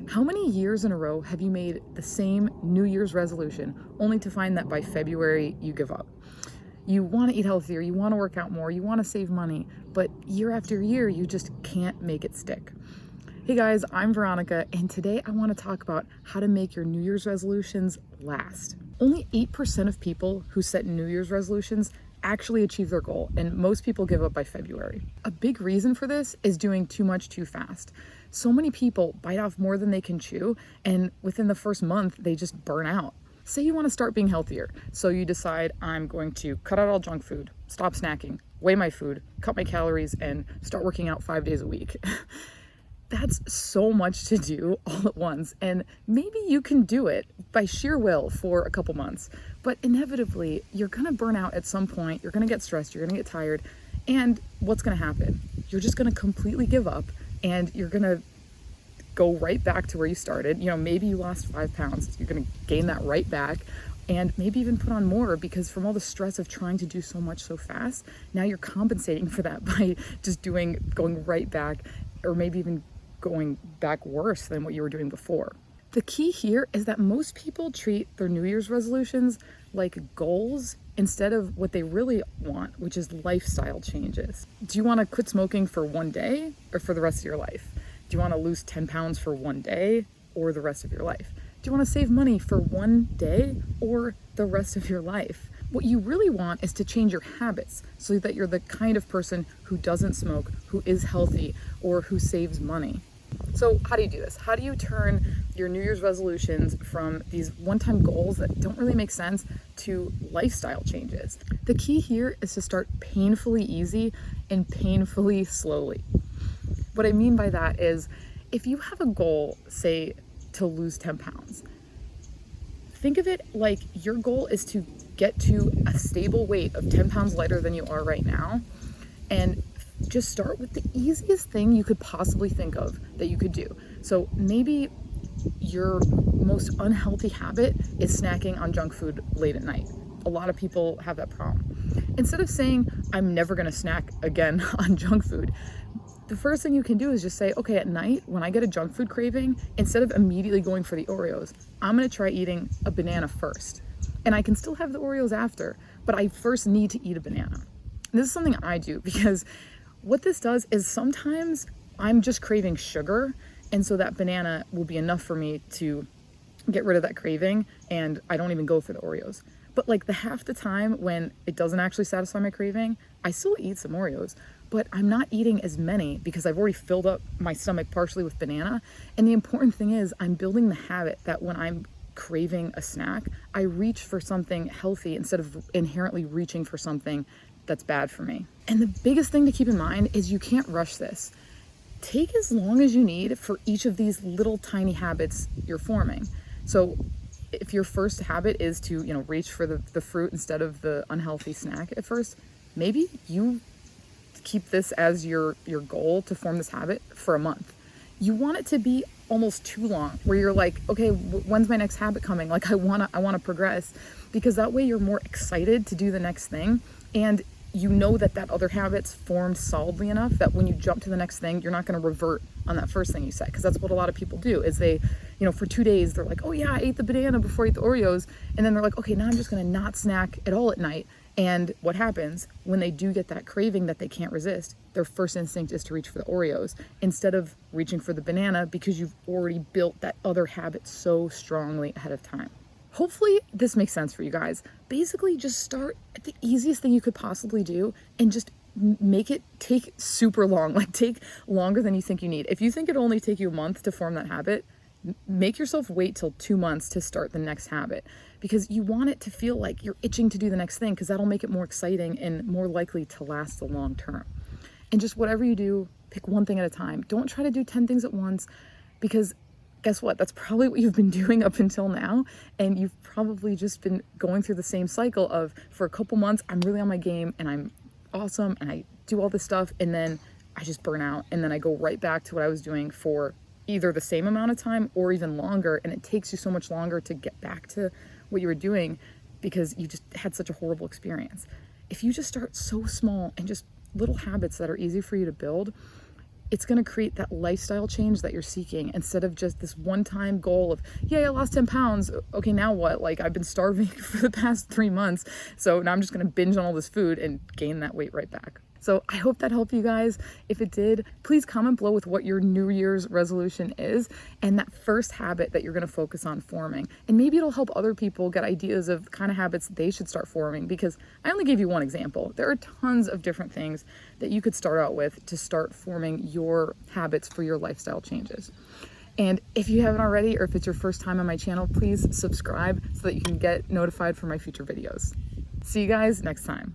How many years in a row have you made the same New Year's resolution only to find that by February you give up? You want to eat healthier, you want to work out more, you want to save money, but year after year you just can't make it stick. Hey guys, I'm Veronica, and today I want to talk about how to make your New Year's resolutions last. Only 8% of people who set New Year's resolutions actually achieve their goal, and most people give up by February. A big reason for this is doing too much too fast. So many people bite off more than they can chew, and within the first month, they just burn out. Say you want to start being healthier, so you decide I'm going to cut out all junk food, stop snacking, weigh my food, cut my calories, and start working out 5 days a week. That's so much to do all at once, and maybe you can do it by sheer will for a couple months, but inevitably you're gonna burn out at some point, you're gonna get stressed, you're gonna get tired, and what's gonna happen? You're just gonna completely give up, and you're gonna go right back to where you started. Maybe you lost 5 pounds, you're gonna gain that right back, and maybe even put on more, because from all the stress of trying to do so much so fast, now you're compensating for that by just going right back, or maybe even going back worse than what you were doing before. The key here is that most people treat their New Year's resolutions like goals instead of what they really want, which is lifestyle changes. Do you want to quit smoking for one day or for the rest of your life? Do you want to lose 10 pounds for one day or the rest of your life? Do you want to save money for one day or the rest of your life? What you really want is to change your habits so that you're the kind of person who doesn't smoke, who is healthy, or who saves money. So how do you do this? How do you turn your New Year's resolutions from these one-time goals that don't really make sense to lifestyle changes? The key here is to start painfully easy and painfully slowly. What I mean by that is, if you have a goal, say, to lose 10 pounds, think of it like your goal is to get to a stable weight of 10 pounds lighter than you are right now, and just start with the easiest thing you could possibly think of that you could do. So maybe your most unhealthy habit is snacking on junk food late at night. A lot of people have that problem. Instead of saying, I'm never gonna snack again on junk food, the first thing you can do is just say, okay, at night, when I get a junk food craving, instead of immediately going for the Oreos, I'm gonna try eating a banana first. And I can still have the Oreos after, but I first need to eat a banana. And this is something I do, because what this does is sometimes I'm just craving sugar, and so that banana will be enough for me to get rid of that craving, and I don't even go for the Oreos. But like the half the time when it doesn't actually satisfy my craving, I still eat some Oreos, but I'm not eating as many because I've already filled up my stomach partially with banana. And the important thing is, I'm building the habit that when I'm craving a snack, I reach for something healthy instead of inherently reaching for something that's bad for me. And the biggest thing to keep in mind is you can't rush this. Take as long as you need for each of these little tiny habits you're forming. So if your first habit is to, reach for the fruit instead of the unhealthy snack at first, maybe you keep this as your goal to form this habit for a month. You want it to be almost too long, where you're like, okay, when's my next habit coming? Like, I wanna progress, because that way you're more excited to do the next thing, and you know that other habit's formed solidly enough that when you jump to the next thing, you're not going to revert on that first thing you said. Because that's what a lot of people do, is they, for 2 days, they're like, oh yeah, I ate the banana before I ate the Oreos. And then they're like, okay, now I'm just going to not snack at all at night. And what happens when they do get that craving that they can't resist? Their first instinct is to reach for the Oreos instead of reaching for the banana, because you've already built that other habit so strongly ahead of time. Hopefully this makes sense for you guys. Basically, just start at the easiest thing you could possibly do and just make it take super long, like take longer than you think you need. If you think it'll only take you a month to form that habit, make yourself wait till 2 months to start the next habit, because you want it to feel like you're itching to do the next thing, because that'll make it more exciting and more likely to last the long term. And just whatever you do, pick one thing at a time. Don't try to do 10 things at once, because guess what? That's probably what you've been doing up until now. And you've probably just been going through the same cycle of, for a couple months, I'm really on my game and I'm awesome and I do all this stuff, and then I just burn out, and then I go right back to what I was doing for either the same amount of time or even longer. And it takes you so much longer to get back to what you were doing because you just had such a horrible experience. If you just start so small and just little habits that are easy for you to build, it's going to create that lifestyle change that you're seeking, instead of just this one-time goal of, yay, I lost 10 pounds. Okay, now what? Like, I've been starving for the past 3 months, so now I'm just going to binge on all this food and gain that weight right back. So I hope that helped you guys. If it did, please comment below with what your New Year's resolution is and that first habit that you're going to focus on forming. And maybe it'll help other people get ideas of the kind of habits they should start forming, because I only gave you one example. There are tons of different things that you could start out with to start forming your habits for your lifestyle changes. And if you haven't already, or if it's your first time on my channel, please subscribe so that you can get notified for my future videos. See you guys next time.